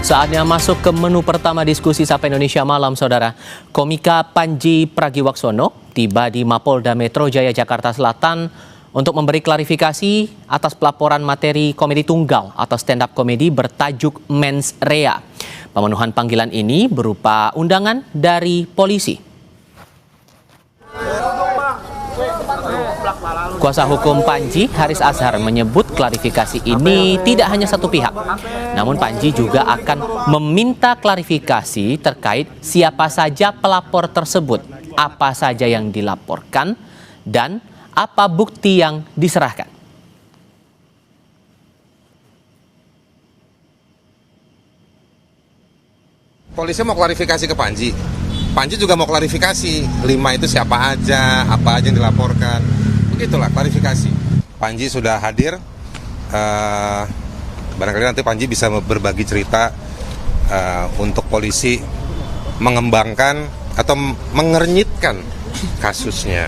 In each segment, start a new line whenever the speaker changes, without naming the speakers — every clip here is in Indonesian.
Saatnya masuk ke menu pertama diskusi Sapa Indonesia Malam, Saudara. Komika Panji Pragiwaksono tiba di Mapolda Metro Jaya, Jakarta Selatan untuk memberi klarifikasi atas pelaporan materi komedi tunggal atau stand-up komedi bertajuk Mens Rea. Pemenuhan panggilan ini berupa undangan dari polisi. Kuasa hukum Panji, Haris Azhar, menyebut klarifikasi ini tidak hanya satu pihak. Namun Panji juga akan meminta klarifikasi terkait siapa saja pelapor tersebut, apa saja yang dilaporkan, dan apa bukti yang diserahkan.
Polisi mau klarifikasi ke Panji. Panji juga mau klarifikasi, 5 itu siapa aja, apa aja yang dilaporkan. Begitulah klarifikasi. Panji sudah hadir, barangkali nanti Panji bisa berbagi cerita untuk polisi mengembangkan atau mengernyitkan kasusnya.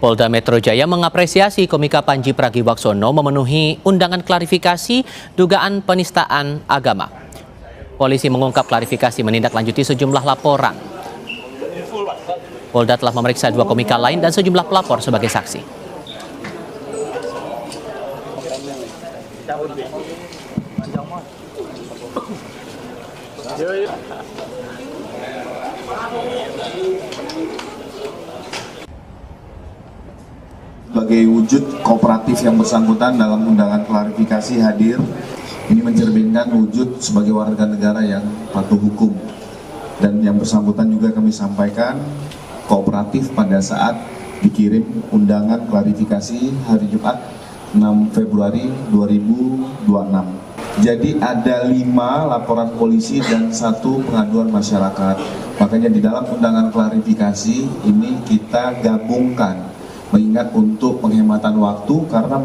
Polda Metro Jaya mengapresiasi komika Panji Pragiwaksono memenuhi undangan klarifikasi dugaan penistaan agama. Polisi mengungkap klarifikasi menindaklanjuti sejumlah laporan. Polda telah memeriksa 2 komika lain dan sejumlah pelapor sebagai saksi.
Sebagai wujud kooperatif yang bersangkutan dalam undangan klarifikasi hadir, ini mencerminkan wujud sebagai warga negara yang patuh hukum. Dan yang bersangkutan juga kami sampaikan kooperatif pada saat dikirim undangan klarifikasi hari Jumat 6 Februari 2026. Jadi ada 5 laporan polisi dan 1 pengaduan masyarakat. Makanya di dalam undangan klarifikasi ini kita gabungkan, mengingat untuk penghematan waktu karena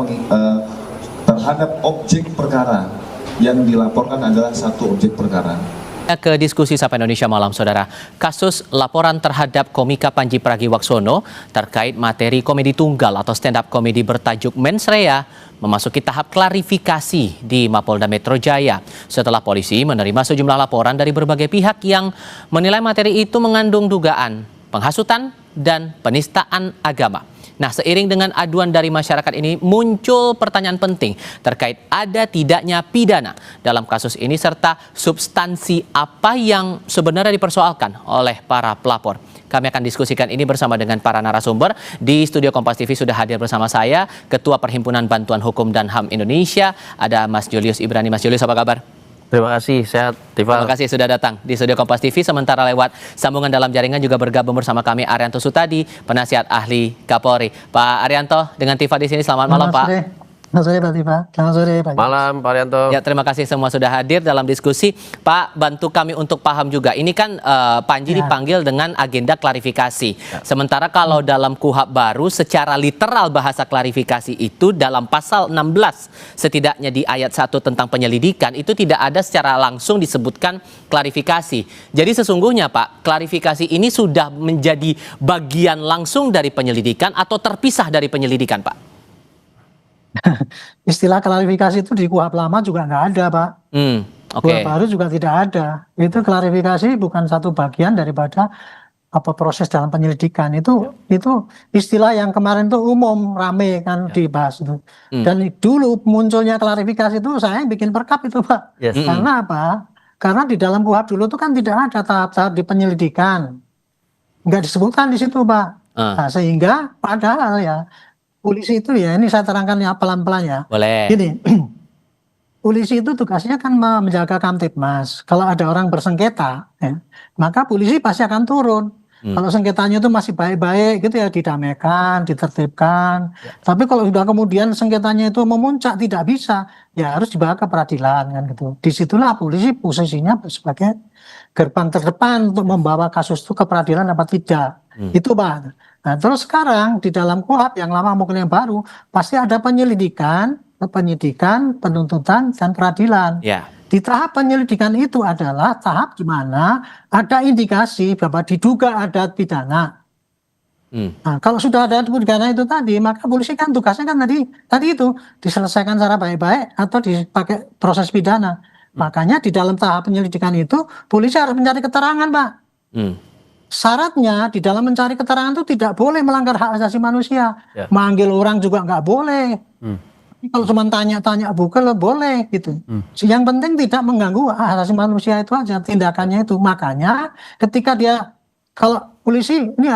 terhadap objek perkara yang dilaporkan adalah 1 objek perkara.
Ke diskusi Sapa Indonesia Malam, Saudara. Kasus laporan terhadap komika Panji Pragiwaksono terkait materi komedi tunggal atau stand-up komedi bertajuk Mens Rea memasuki tahap klarifikasi di Mapolda Metro Jaya setelah polisi menerima sejumlah laporan dari berbagai pihak yang menilai materi itu mengandung dugaan penghasutan dan penistaan agama. Nah, seiring dengan aduan dari masyarakat ini muncul pertanyaan penting terkait ada tidaknya pidana dalam kasus ini serta substansi apa yang sebenarnya dipersoalkan oleh para pelapor. Kami akan diskusikan ini bersama dengan para narasumber. Di studio Kompas TV sudah hadir bersama saya Ketua Perhimpunan Bantuan Hukum dan HAM Indonesia, ada Mas Julius Ibrani. Mas Julius, apa kabar?
Terima kasih, sehat.
Terima kasih sudah datang di studio Kompas TV. Sementara lewat sambungan dalam jaringan juga bergabung bersama kami Arianto Sutadi, penasihat ahli Kapolri. Pak Arianto dengan Tifa di sini, selamat malam Pak.
Selamat sore Pak Tifa. Selamat sore Pak.
Malam Pak Arianto.
Ya, terima kasih semua sudah hadir dalam diskusi. Pak, bantu kami untuk paham juga. Ini kan Panji dipanggil dengan agenda klarifikasi. Sementara kalau dalam KUHP baru secara literal bahasa klarifikasi itu dalam pasal 16 setidaknya di ayat 1 tentang penyelidikan itu tidak ada secara langsung disebutkan klarifikasi. Jadi sesungguhnya Pak, klarifikasi ini sudah menjadi bagian langsung dari penyelidikan atau terpisah dari penyelidikan Pak?
Istilah klarifikasi itu di KUHP lama juga nggak ada Pak. KUHP baru juga tidak ada. Itu klarifikasi bukan satu bagian daripada proses dalam penyelidikan. Itu istilah yang kemarin tuh umum rame kan dibahas itu. Dan dulu munculnya klarifikasi itu saya yang bikin perkap itu Pak. Karena apa? Karena di dalam KUHP dulu tuh kan tidak ada tahap-tahap di penyelidikan. Nggak disebutkan di situ Pak. Nah, sehingga padahal ya polisi itu ya, ini saya terangkan ya pelan-pelan ya.
Boleh.
Gini, polisi itu tugasnya kan menjaga Kamtibmas. Kalau ada orang bersengketa, ya, maka polisi pasti akan turun. Kalau sengketanya itu masih baik-baik gitu ya, didamaikan, ditertibkan. Tapi kalau sudah kemudian sengketanya itu memuncak tidak bisa, ya harus dibawa ke peradilan kan gitu. Disitulah polisi posisinya sebagai gerbang terdepan untuk membawa kasus itu ke peradilan apa tidak. Itu Pak. Nah, terus sekarang di dalam KUHP yang lama maupun yang baru pasti ada penyidikan, penuntutan, dan peradilan. Di tahap penyelidikan itu adalah tahap di mana ada indikasi bahwa diduga ada pidana. Nah, kalau sudah ada pidana itu tadi, maka polisi kan tugasnya kan tadi itu diselesaikan secara baik-baik atau dipakai proses pidana. Makanya di dalam tahap penyelidikan itu polisi harus mencari keterangan, Pak. Syaratnya di dalam mencari keterangan itu tidak boleh melanggar hak asasi manusia.
Ya.
Manggil orang juga nggak boleh. Kalau cuma tanya-tanya bukan boleh gitu. Yang penting tidak mengganggu hak asasi manusia itu aja tindakannya itu. Makanya ketika dia kalau polisi ini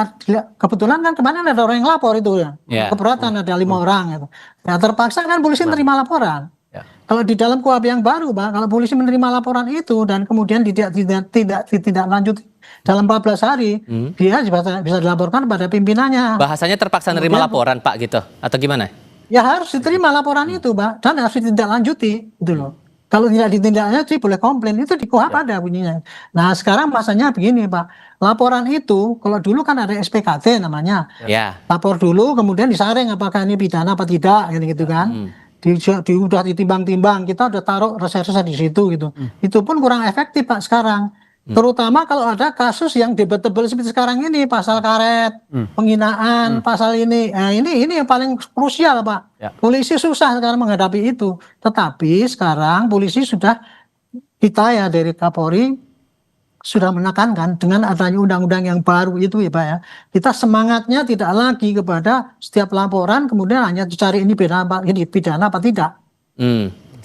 kebetulan kan kemarin ada orang yang lapor itu ya.
Ya.
Keberatan ada 5 orang itu. Ya terpaksa kan polisi menerima laporan.
Ya.
Kalau di dalam KUHP yang baru, Pak, kalau polisi menerima laporan itu dan kemudian tidak ditindaklanjuti dalam 14 hari, dia bisa dilaporkan pada pimpinannya.
Bahasanya terpaksa nerima laporan, Pak, gitu atau gimana?
Ya harus diterima laporan itu, Pak, dan harus ditindaklanjuti, gitu loh. Kalau tidak ditindaklanjuti boleh komplain, itu di KUHP ada bunyinya. Nah sekarang masanya begini, Pak, laporan itu kalau dulu kan ada SPKT namanya,
Ya.
lapor dulu, kemudian disaring apakah ini pidana apa tidak, gitu kan. Udah ditimbang-timbang, kita udah taruh reserse di situ gitu. Itu pun kurang efektif, Pak, sekarang. Terutama kalau ada kasus yang debatable seperti sekarang ini, pasal karet, penghinaan, pasal ini. Nah, ini yang paling krusial, Pak.
Ya.
Polisi susah sekarang menghadapi itu. Tetapi sekarang polisi sudah, kita ya dari Kapolri sudah menekankan dengan adanya undang-undang yang baru itu ya Pak ya. Kita semangatnya tidak lagi kepada setiap laporan kemudian hanya dicari ini pidana apa tidak.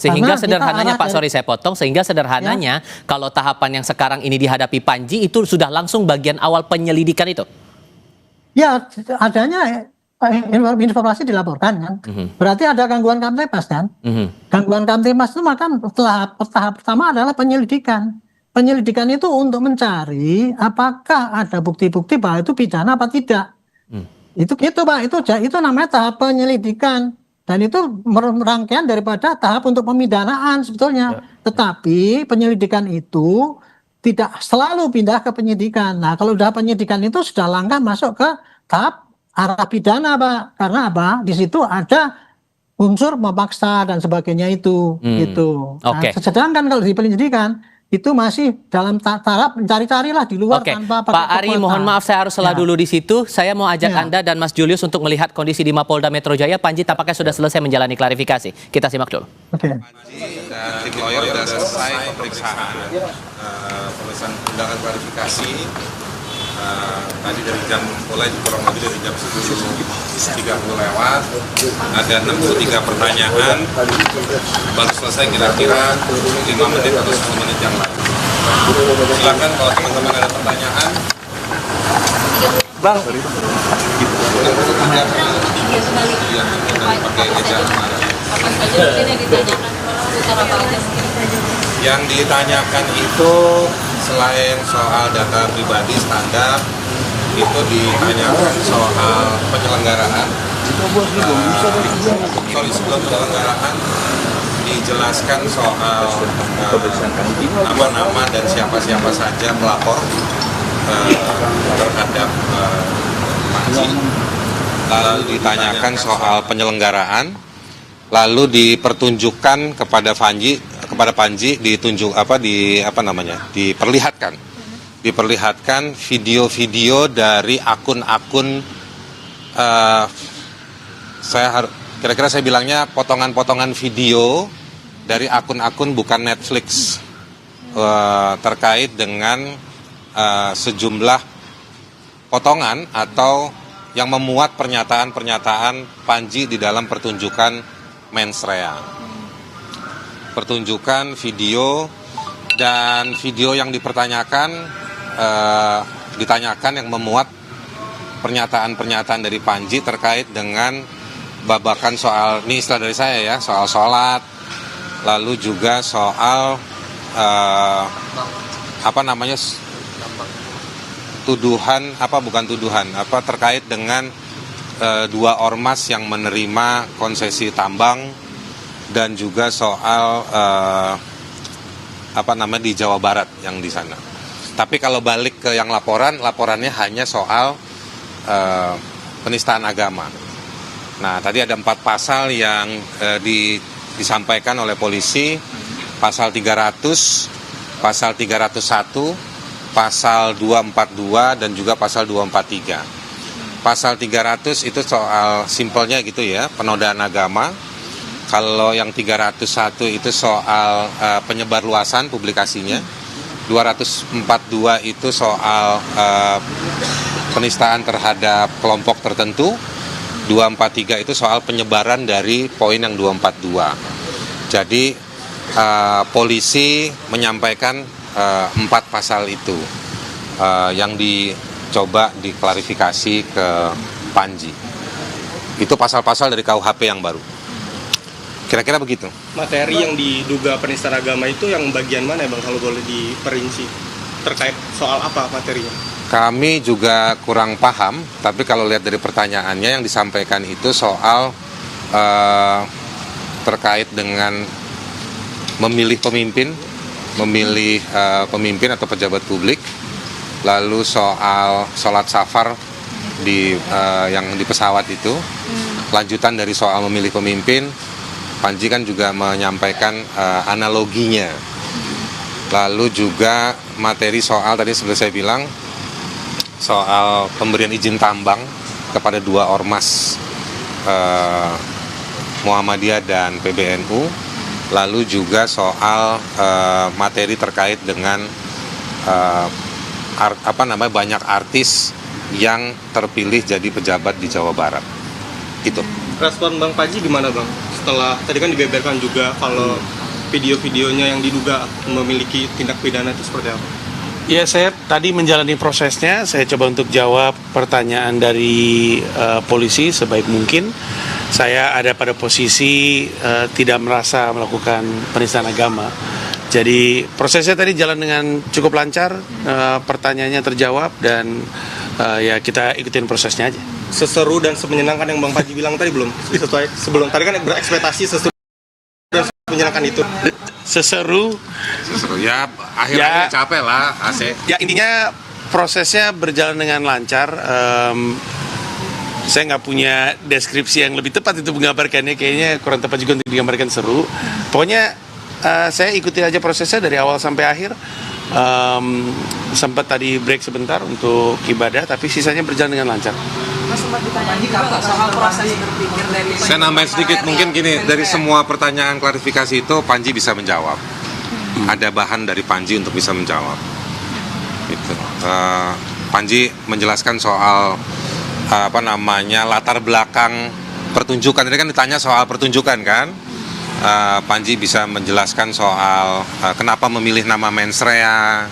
Sehingga
Karena
sederhananya
kita
Pak, sorry saya potong, sehingga sederhananya kalau tahapan yang sekarang ini dihadapi Panji itu sudah langsung bagian awal penyelidikan itu.
Ya adanya informasi dilaporkan kan. Berarti ada gangguan Kamtibmas kan. Gangguan Kamtibmas itu maka tahap pertama adalah penyelidikan. Penyelidikan itu untuk mencari apakah ada bukti-bukti bahwa itu pidana apa tidak. Itu gitu Pak, itu namanya tahap penyelidikan. Dan itu rangkaian daripada tahap untuk pemidanaan sebetulnya. Tetapi penyelidikan itu tidak selalu pindah ke penyidikan. Nah kalau sudah penyidikan itu sudah langkah masuk ke tahap arah pidana Pak. Karena apa? Di situ ada unsur memaksa dan sebagainya itu. Gitu. Nah, sedangkan kalau di penyidikan itu masih dalam taraf mencari-carilah di luar tanpa
Pak Ari, mohon maaf saya harus salah dulu di situ. Saya mau ajak Anda dan Mas Julius untuk melihat kondisi di Mapolda Metro Jaya. Panji tampaknya sudah selesai menjalani klarifikasi. Kita simak dulu.
Panji dan tim lawyer sudah selesai pemeriksaan, pemeriksaan undangan klarifikasi. Tadi dari mulai kurang lebih dari jam 10.30 lewat, ada 63 pertanyaan, baru selesai kira-kira 5 menit atau 10 menit yang lalu. Silakan kalau teman-teman ada pertanyaan.
Bang.
Yang ditanyakan itu selain soal data pribadi standar, itu ditanyakan soal penyelenggaraan. Sebelum penyelenggaraan dijelaskan soal nama-nama dan siapa-siapa saja pelapor terhadap Panji. Lalu ditanyakan soal penyelenggaraan, lalu dipertunjukkan kepada Panji diperlihatkan video-video dari akun-akun kira-kira saya bilangnya potongan-potongan video dari akun-akun bukan Netflix terkait dengan sejumlah potongan atau yang memuat pernyataan-pernyataan Panji di dalam pertunjukan mens rea. Pertunjukan video dan video yang ditanyakan yang memuat pernyataan-pernyataan dari Panji terkait dengan babakan soal, ini istilah dari saya ya, soal sholat, lalu juga soal terkait dengan 2 ormas yang menerima konsesi tambang, dan juga soal di Jawa Barat yang di sana. Tapi kalau balik ke yang laporannya hanya soal penistaan agama. Nah, tadi ada 4 pasal yang disampaikan oleh polisi, pasal 300, pasal 301, pasal 242 dan juga pasal 243. Pasal 300 itu soal simpelnya gitu ya, penodaan agama. Kalau yang 301 itu soal penyebar luasan publikasinya. 242 itu soal penistaan terhadap kelompok tertentu. 243 itu soal penyebaran dari poin yang 242. Jadi polisi menyampaikan 4 pasal itu yang dicoba diklarifikasi ke Panji. Itu pasal-pasal dari KUHP yang baru. Kira-kira begitu.
Materi yang diduga penistaan agama itu yang bagian mana ya Bang, kalau boleh diperinci? Terkait soal apa materinya?
Kami juga kurang paham, tapi kalau lihat dari pertanyaannya yang disampaikan itu soal terkait dengan memilih pemimpin atau pejabat publik, lalu soal sholat safar yang di pesawat itu, lanjutan dari soal memilih pemimpin. Panji kan juga menyampaikan analoginya, lalu juga materi soal tadi seperti saya bilang soal pemberian izin tambang kepada 2 ormas Muhammadiyah dan PBNU, lalu juga soal materi terkait dengan banyak artis yang terpilih jadi pejabat di Jawa Barat. Gitu.
Respon Bang Panji gimana Bang? Setelah tadi kan dibeberkan juga kalau video-videonya yang diduga memiliki tindak pidana itu seperti apa?
Ya, saya tadi menjalani prosesnya, saya coba untuk jawab pertanyaan dari polisi sebaik mungkin. Saya ada pada posisi tidak merasa melakukan penistaan agama. Jadi prosesnya tadi jalan dengan cukup lancar, pertanyaannya terjawab dan ya kita ikutin prosesnya aja.
Seseru dan semenyenangkan yang Bang Panji bilang tadi belum? Sesuai sebelum tadi kan berekspektasi seseru dan menyenangkan itu.
Seseru
Ya, akhirnya capek lah AC.
Ya, intinya prosesnya berjalan dengan lancar. Saya nggak punya deskripsi yang lebih tepat itu menggambarkannya, kayaknya kurang tepat juga untuk digambarkan seru. Pokoknya saya ikuti aja prosesnya dari awal sampai akhir. Sempat tadi break sebentar untuk ibadah, tapi sisanya berjalan dengan lancar.
Sempat ditanya juga soal proses berpikir dari
Saya nambahin sedikit, mungkin gini, dari semua pertanyaan klarifikasi itu Panji bisa menjawab. Ada bahan dari Panji untuk bisa menjawab. Gitu. Panji menjelaskan soal latar belakang pertunjukan. Tadi kan ditanya soal pertunjukan kan. Panji bisa menjelaskan soal kenapa memilih nama Mensrea,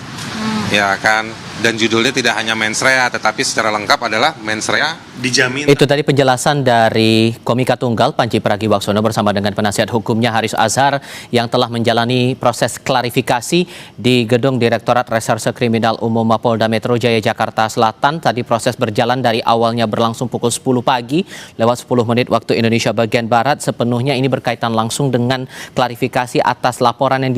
ya kan. Dan judulnya tidak hanya Mensrea, tetapi secara lengkap adalah Mensrea dijamin.
Itu tadi penjelasan dari Komika Tunggal Panji Pragiwaksono bersama dengan penasihat hukumnya Haris Azhar yang telah menjalani proses klarifikasi di Gedung Direktorat Reserse Kriminal Umum Mapolda Metro Jaya Jakarta Selatan. Tadi proses berjalan dari awalnya berlangsung pukul 10 pagi lewat 10 menit waktu Indonesia bagian Barat. Sepenuhnya ini berkaitan langsung dengan klarifikasi atas laporan yang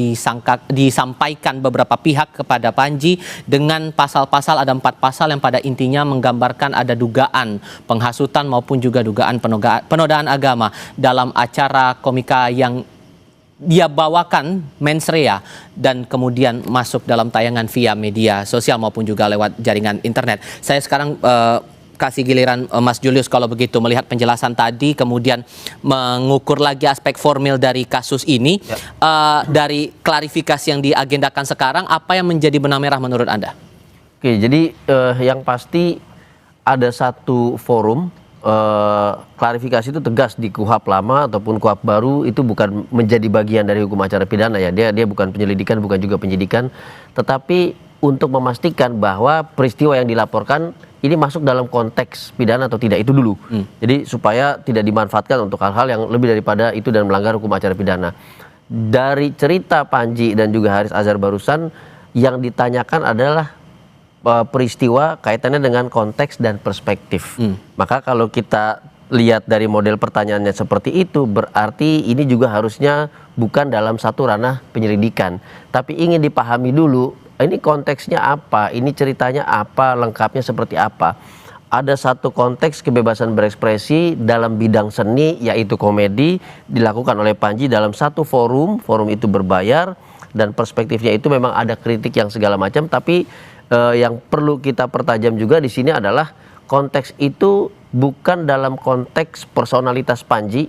disampaikan beberapa pihak kepada Panji dengan pasal-pasal, ada 4 pasal yang pada intinya menggambarkan ada dugaan penghasutan maupun juga dugaan penodaan agama dalam acara komika yang dia bawakan Mensrea dan kemudian masuk dalam tayangan via media sosial maupun juga lewat jaringan internet. Saya sekarang kasih giliran Mas Julius kalau begitu, melihat penjelasan tadi kemudian mengukur lagi aspek formil dari kasus ini. Dari klarifikasi yang diagendakan sekarang, apa yang menjadi benang merah menurut Anda?
Oke, jadi yang pasti ada satu forum klarifikasi itu tegas di KUHP lama ataupun KUHP baru itu bukan menjadi bagian dari hukum acara pidana ya. Dia bukan penyelidikan, bukan juga penyidikan, tetapi untuk memastikan bahwa peristiwa yang dilaporkan ini masuk dalam konteks pidana atau tidak, itu dulu. Jadi supaya tidak dimanfaatkan untuk hal-hal yang lebih daripada itu dan melanggar hukum acara pidana. Dari cerita Panji dan juga Haris Azhar barusan, yang ditanyakan adalah peristiwa kaitannya dengan konteks dan perspektif. Maka kalau kita lihat dari model pertanyaannya seperti itu, berarti ini juga harusnya bukan dalam satu ranah penyelidikan, tapi ingin dipahami dulu ini konteksnya apa, ini ceritanya apa, lengkapnya seperti apa. Ada satu konteks kebebasan berekspresi dalam bidang seni, yaitu komedi, dilakukan oleh Panji dalam satu forum itu berbayar, dan perspektifnya itu memang ada kritik yang segala macam, tapi yang perlu kita pertajam juga di sini adalah konteks itu bukan dalam konteks personalitas Panji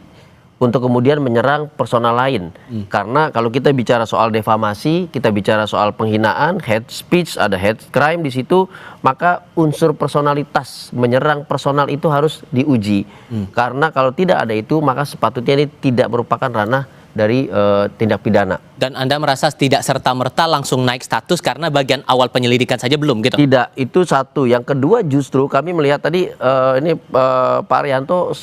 untuk kemudian menyerang personal lain. Karena kalau kita bicara soal defamasi, kita bicara soal penghinaan, hate speech, ada hate crime di situ, maka unsur personalitas menyerang personal itu harus diuji. Karena kalau tidak ada itu, maka sepatutnya ini tidak merupakan ranah dari tindak pidana.
Dan Anda merasa tidak serta-merta langsung naik status karena bagian awal penyelidikan saja belum gitu?
Tidak, itu satu. Yang kedua justru kami melihat tadi Pak Arianto,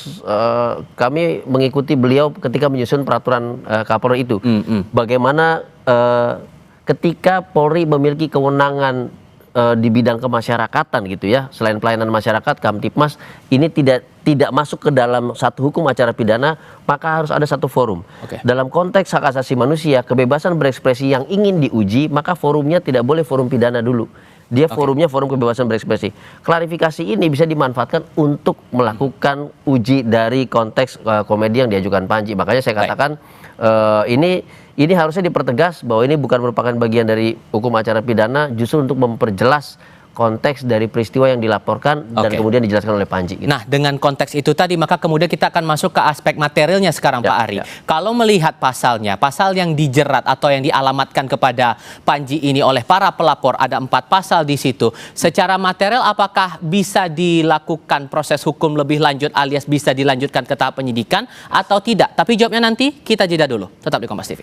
kami mengikuti beliau ketika menyusun peraturan Kapolri itu. Bagaimana ketika Polri memiliki kewenangan di bidang kemasyarakatan gitu ya, selain pelayanan masyarakat, Kamtipmas ini tidak masuk ke dalam satu hukum acara pidana, maka harus ada satu forum. Dalam konteks hak asasi manusia, kebebasan berekspresi yang ingin diuji, maka forumnya tidak boleh forum pidana dulu. Dia forumnya forum kebebasan berekspresi. Klarifikasi ini bisa dimanfaatkan untuk melakukan uji dari konteks komedi yang diajukan Panji. Makanya saya katakan ini harusnya dipertegas bahwa ini bukan merupakan bagian dari hukum acara pidana, justru untuk memperjelas konteks dari peristiwa yang dilaporkan dan kemudian dijelaskan oleh Panji. Gitu.
Nah, dengan konteks itu tadi, maka kemudian kita akan masuk ke aspek materialnya sekarang, Pak Ari. Kalau melihat pasalnya, pasal yang dijerat atau yang dialamatkan kepada Panji ini oleh para pelapor, ada 4 pasal di situ. Secara material, apakah bisa dilakukan proses hukum lebih lanjut alias bisa dilanjutkan ke tahap penyidikan atau tidak? Tapi jawabnya nanti, kita jeda dulu. Tetap di Kompas TV.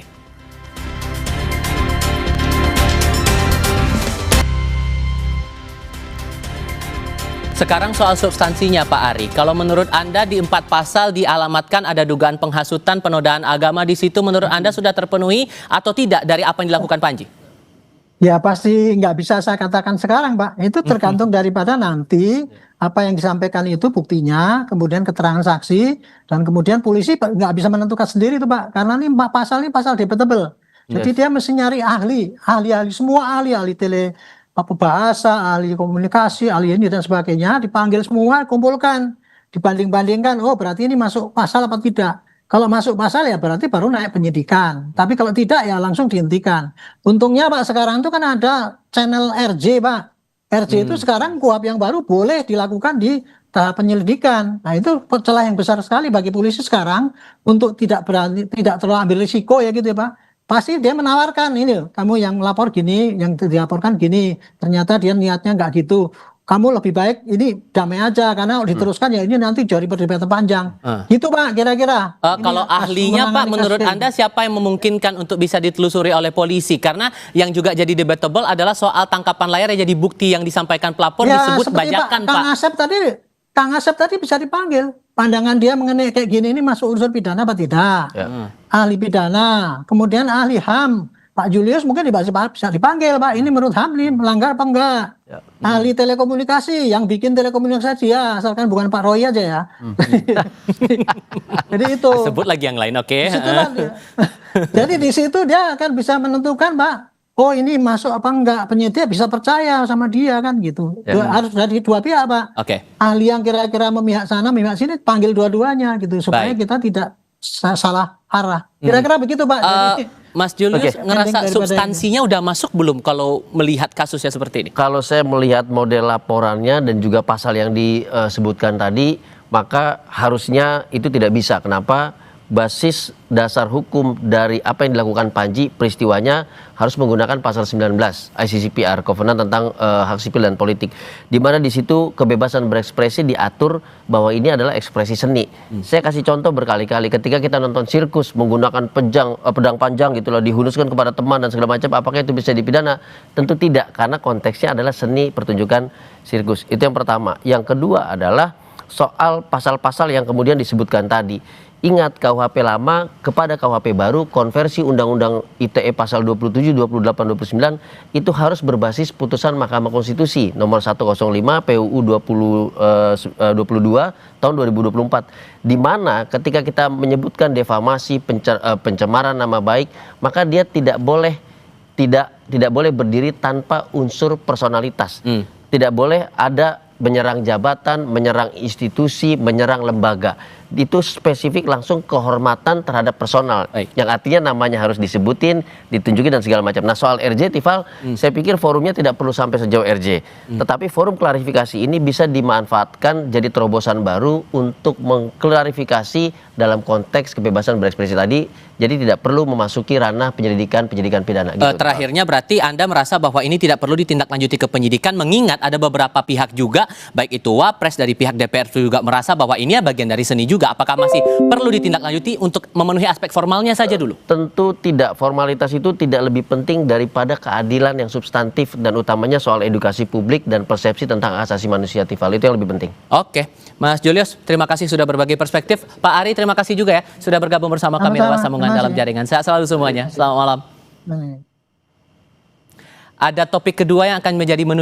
Sekarang soal substansinya, Pak Ari. Kalau menurut Anda di 4 pasal dialamatkan ada dugaan penghasutan, penodaan agama di situ, menurut Anda sudah terpenuhi atau tidak dari apa yang dilakukan Panji?
Ya pasti nggak bisa saya katakan sekarang, Pak. Itu tergantung daripada nanti apa yang disampaikan itu buktinya, kemudian keterangan saksi, dan kemudian polisi nggak bisa menentukan sendiri itu, Pak. Karena ini pasal debatable. Jadi dia mesti nyari ahli, semua ahli tele bahasa, ahli komunikasi, ahli ini dan sebagainya, dipanggil semua, kumpulkan, dibanding-bandingkan, oh berarti ini masuk pasal apa tidak. Kalau masuk pasal ya berarti baru naik penyidikan. Tapi kalau tidak ya langsung dihentikan. Untungnya Pak sekarang itu kan ada channel RJ, Pak. RJ itu sekarang KUHP yang baru boleh dilakukan di tahap penyelidikan. Nah itu celah yang besar sekali bagi polisi sekarang untuk tidak terlalu ambil risiko ya gitu ya Pak. Pasti dia menawarkan ini, kamu yang lapor gini, yang dilaporkan gini, ternyata dia niatnya nggak gitu. Kamu lebih baik ini damai aja karena diteruskan ya ini nanti jadi perdebatan panjang. Gitu Pak kira-kira.
Kalau ahlinya Pak, menurut Anda siapa yang memungkinkan untuk bisa ditelusuri oleh polisi? Karena yang juga jadi debatable adalah soal tangkapan layar yang jadi bukti yang disampaikan pelapor
ya,
disebut bajakan Pak.
Kang Asep tadi bisa dipanggil. Pandangan dia mengenai kayak gini ini masuk unsur pidana apa tidak? Ahli pidana, kemudian ahli HAM. Pak Julius mungkin bisa dipanggil, Pak. Ini menurut HAM nih melanggar apa enggak? Ahli telekomunikasi, yang bikin telekomunikasi ya, asalkan bukan Pak Roy aja ya. Jadi itu.
Sebut lagi yang lain, oke.
Jadi di situ dia akan bisa menentukan, Pak. Oh ini masuk apa enggak, penyidik bisa percaya sama dia kan gitu. Harus dari dua pihak Pak. Ahli yang kira-kira memihak sana memihak sini panggil dua-duanya gitu supaya kita tidak salah arah. Kira-kira begitu Pak. Jadi,
Mas Julius ngerasa substansinya udah masuk belum kalau melihat kasusnya seperti ini?
Kalau saya melihat model laporannya dan juga pasal yang disebutkan tadi, maka harusnya itu tidak bisa. Kenapa? Basis dasar hukum dari apa yang dilakukan Panji peristiwanya harus menggunakan pasal 19 ICCPR, Covenant tentang hak sipil dan politik, di mana di situ kebebasan berekspresi diatur bahwa ini adalah ekspresi seni. Saya kasih contoh berkali-kali ketika kita nonton sirkus menggunakan pedang panjang gitu loh, dihunuskan kepada teman dan segala macam, apakah itu bisa dipidana? Tentu tidak, karena konteksnya adalah seni pertunjukan sirkus. Itu yang pertama. Yang kedua adalah soal pasal-pasal yang kemudian disebutkan tadi. Ingat, KUHP lama kepada KUHP baru, konversi Undang-Undang ITE pasal 27, 28, 29 itu harus berbasis putusan Mahkamah Konstitusi nomor 105 PUU 22 tahun 2024, di mana ketika kita menyebutkan defamasi, pencemaran nama baik, maka dia tidak boleh berdiri tanpa unsur personalitas. Tidak boleh ada menyerang jabatan, menyerang institusi, menyerang lembaga. itu spesifik langsung kehormatan terhadap personal,
Baik.
yang artinya namanya harus disebutin, ditunjukin dan segala macam. Nah soal RJ, Tifal, saya pikir forumnya tidak perlu sampai sejauh RJ, tetapi forum klarifikasi ini bisa dimanfaatkan jadi terobosan baru untuk mengklarifikasi dalam konteks kebebasan berekspresi tadi, jadi tidak perlu memasuki ranah penyidikan pidana. Gitu,
Terakhirnya berarti Anda merasa bahwa ini tidak perlu ditindaklanjuti ke penyidikan, mengingat ada beberapa pihak juga, baik itu Wapres dari pihak DPR juga merasa bahwa ini ya bagian dari seni juga. Apakah masih perlu ditindaklanjuti untuk memenuhi aspek formalnya saja dulu?
Tentu tidak, formalitas itu tidak lebih penting daripada keadilan yang substantif dan utamanya soal edukasi publik dan persepsi tentang hak asasi manusia, Tifal, itu yang lebih penting.
Oke, Mas Julius, terima kasih sudah berbagi perspektif. Pak Ari, terima kasih juga ya sudah bergabung bersama kami lewat sambungan dalam jaringan. Sehat selalu semuanya. Selamat malam. Ada topik kedua yang akan menjadi menu